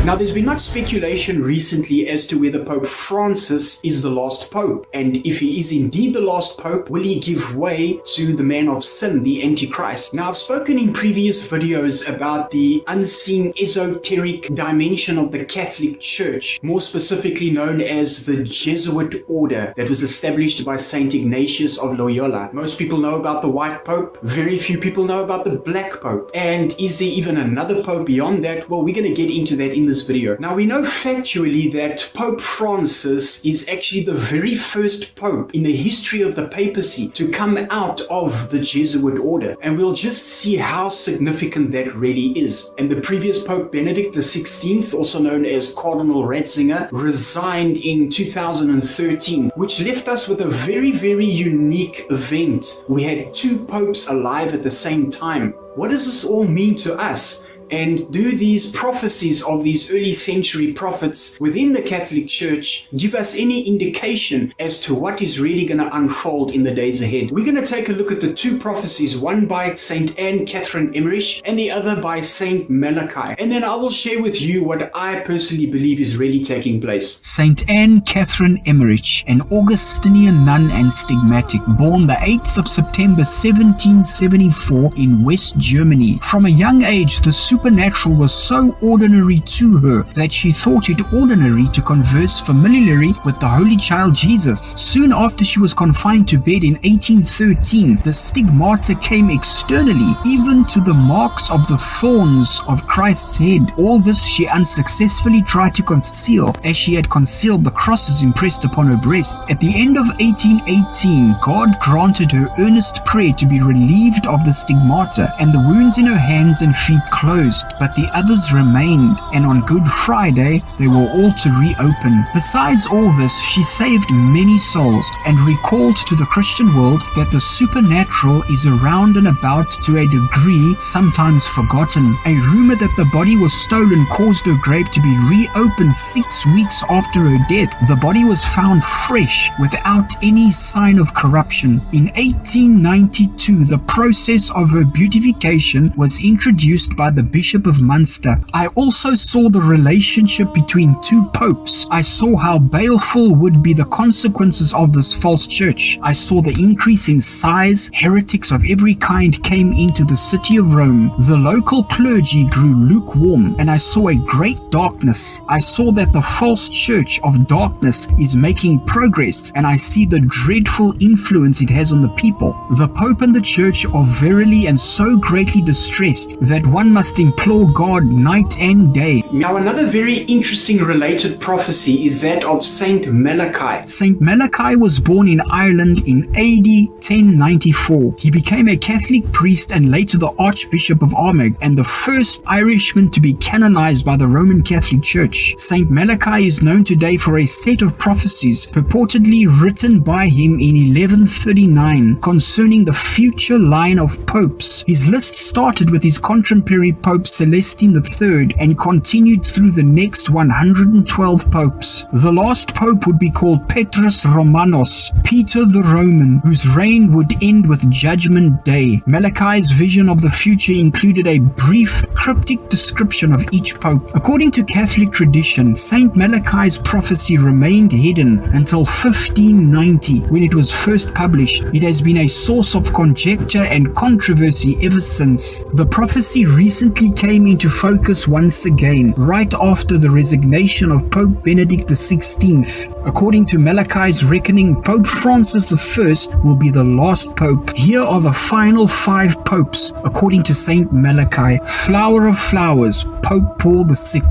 Now, there's been much speculation recently as to whether Pope Francis is the last pope, and if he is indeed the last pope, will he give way to the man of sin, the Antichrist? Now, I've spoken in previous videos about the unseen esoteric dimension of the Catholic Church, more specifically known as the Jesuit order that was established by Saint Ignatius of Loyola. Most people know about the white pope, very few people know about the black pope, and is there even another pope beyond that? Well, we're going to get into that in this video. Now, we know factually that Pope Francis is actually the very first pope in the history of the papacy to come out of the Jesuit order, and we'll just see how significant that really is. And the previous Pope Benedict XVI, also known as Cardinal Ratzinger, resigned in 2013, which left us with a very, very unique event. We had two popes alive at the same time. What does this all mean to us? And do these prophecies of these early century prophets within the Catholic Church give us any indication as to what is really going to unfold in the days ahead? We're going to take a look at the two prophecies, one by St. Anne Katherine and the other by St. Malachi. And then I will share with you what I personally believe is really taking place. St. Anne Katherine, an Augustinian nun and stigmatic, born the 8th of September 1774 in West Germany. From a young age, the supernatural was so ordinary to her that she thought it ordinary to converse familiarly with the Holy Child Jesus. Soon after she was confined to bed in 1813, the stigmata came externally, even to the marks of the thorns of Christ's head. All this she unsuccessfully tried to conceal, as she had concealed the crosses impressed upon her breast. At the end of 1818, God granted her earnest prayer to be relieved of the stigmata, and the wounds in her hands and feet closed. But the others remained, and on Good Friday they were all to reopen. Besides all this, she saved many souls and recalled to the Christian world that the supernatural is around and about to a degree sometimes forgotten. A rumor that the body was stolen caused her grave to be reopened 6 weeks after her death. The body was found fresh, without any sign of corruption. In 1892, the process of her beatification was introduced by the Bishop of Munster. I also saw the relationship between two popes. I saw how baleful would be the consequences of this false church. I saw the increase in size. Heretics of every kind came into the city of Rome. The local clergy grew lukewarm, and I saw a great darkness. I saw that the false church of darkness is making progress, and I see the dreadful influence it has on the people. The Pope and the church are verily and so greatly distressed that one must implore God night and day. Now, another very interesting related prophecy is that of Saint Malachi. Saint Malachi was born in Ireland in AD 1094. He became a Catholic priest and later the Archbishop of Armagh, and the first Irishman to be canonized by the Roman Catholic Church. Saint Malachi is known today for a set of prophecies purportedly written by him in 1139 concerning the future line of popes. His list started with his contemporary Pope Celestine III and continued through the next 112 popes. The last pope would be called Petrus Romanos, Peter the Roman, whose reign would end with Judgment Day. Malachi's vision of the future included a brief, cryptic description of each pope. According to Catholic tradition, Saint Malachi's prophecy remained hidden until 1590, when it was first published. It has been a source of conjecture and controversy ever since. The prophecy recently came into focus once again, right after the resignation of Pope Benedict XVI. According to Malachi's reckoning, Pope Francis I will be the last pope. Here are the final 5 popes, according to Saint Malachi. Flower of flowers, Pope Paul VI.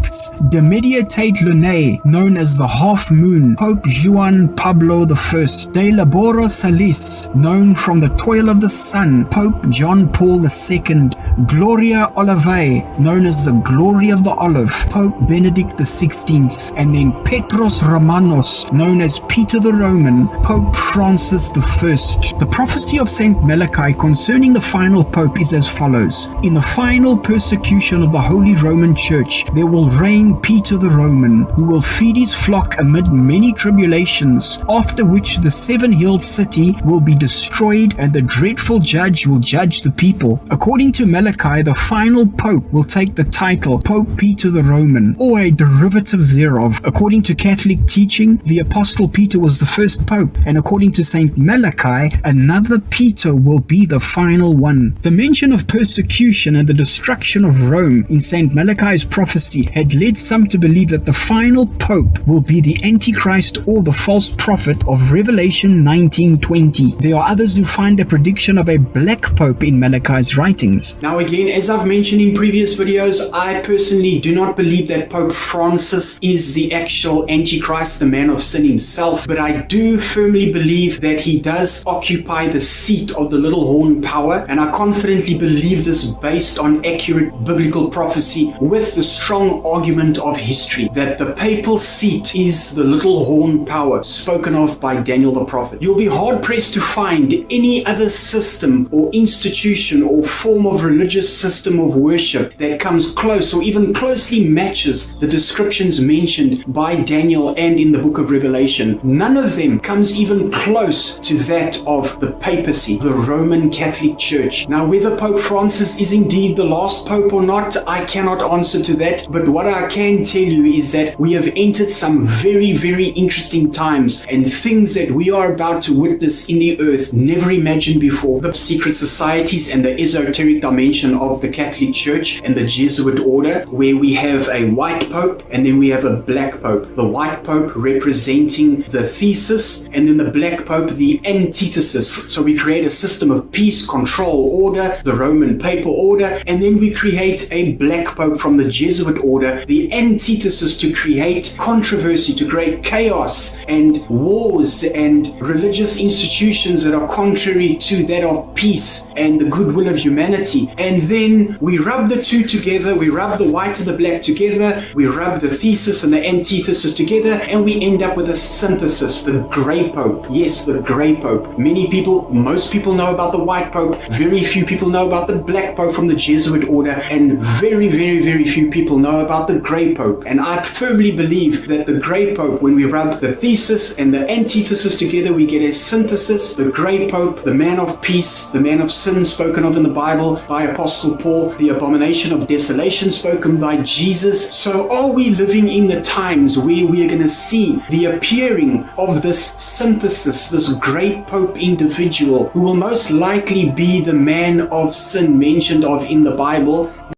De Mediatate Lunae, known as the half moon, Pope Juan Pablo I. De Labora Salis, known from the toil of the sun, Pope John Paul II. Gloria Olivae, known as the glory of the olive, Pope Benedict XVI. And then Petros Romanos, known as Peter the Roman, Pope Francis I. The prophecy of Saint Malachi concerning the final pope is as follows. In the final persecution of the Holy Roman Church, there will reign Peter the Roman, who will feed his flock amid many tribulations, after which the seven-hilled city will be destroyed and the dreadful judge will judge the people. According to Malachi, the final pope pope will take the title Pope Peter the Roman, or a derivative thereof. According to Catholic teaching, the Apostle Peter was the first pope, and according to Saint Malachi, another Peter will be the final one. The mention of persecution and the destruction of Rome in Saint Malachi's prophecy had led some to believe that the final pope will be the Antichrist or the false prophet of Revelation 19:20. There are others who find a prediction of a black pope in Malachi's writings. Now again, as I've mentioned in previous videos, I personally do not believe that Pope Francis is the actual Antichrist, the man of sin himself, but I do firmly believe that he does occupy the seat of the little horn power, and I confidently believe this based on accurate biblical prophecy with the strong argument of history that the papal seat is the little horn power spoken of by Daniel the prophet. You'll be hard pressed to find any other system or institution or form of religious system of worship that comes close or even closely matches the descriptions mentioned by Daniel and in the book of Revelation. None of them comes even close to that of the papacy, the Roman Catholic Church. Now, whether Pope Francis is indeed the last pope or not, I cannot answer to that, but what I can tell you is that we have entered some very, very interesting times, and things that we are about to witness in the earth never imagined before. The secret societies and the esoteric dimension of the Catholic Church and the Jesuit order, where we have a white pope and then we have a black pope. The white pope representing the thesis, and then the black pope the antithesis. So we create a system of peace, control, order, the Roman papal order, and then we create a black pope from the Jesuit order, the antithesis, to create controversy, to create chaos and wars and religious institutions that are contrary to that of peace and the goodwill of humanity. And then we rub the two together, we rub the white and the black together, we rub the thesis and the antithesis together, and we end up with a synthesis, the grey pope. Yes, the grey pope. Most people know about the white pope, very few people know about the black pope from the Jesuit order, and very, very, very few people know about the grey pope. And I firmly believe that the grey pope, when we rub the thesis and the antithesis together, we get a synthesis. The grey pope, the man of peace, the man of sin spoken of in the Bible by Apostle Paul, the abomination of desolation spoken by Jesus. So are we living in the times where we are going to see the appearing of this synthesis, this great pope individual who will most likely be the man of sin mentioned of in the Bible?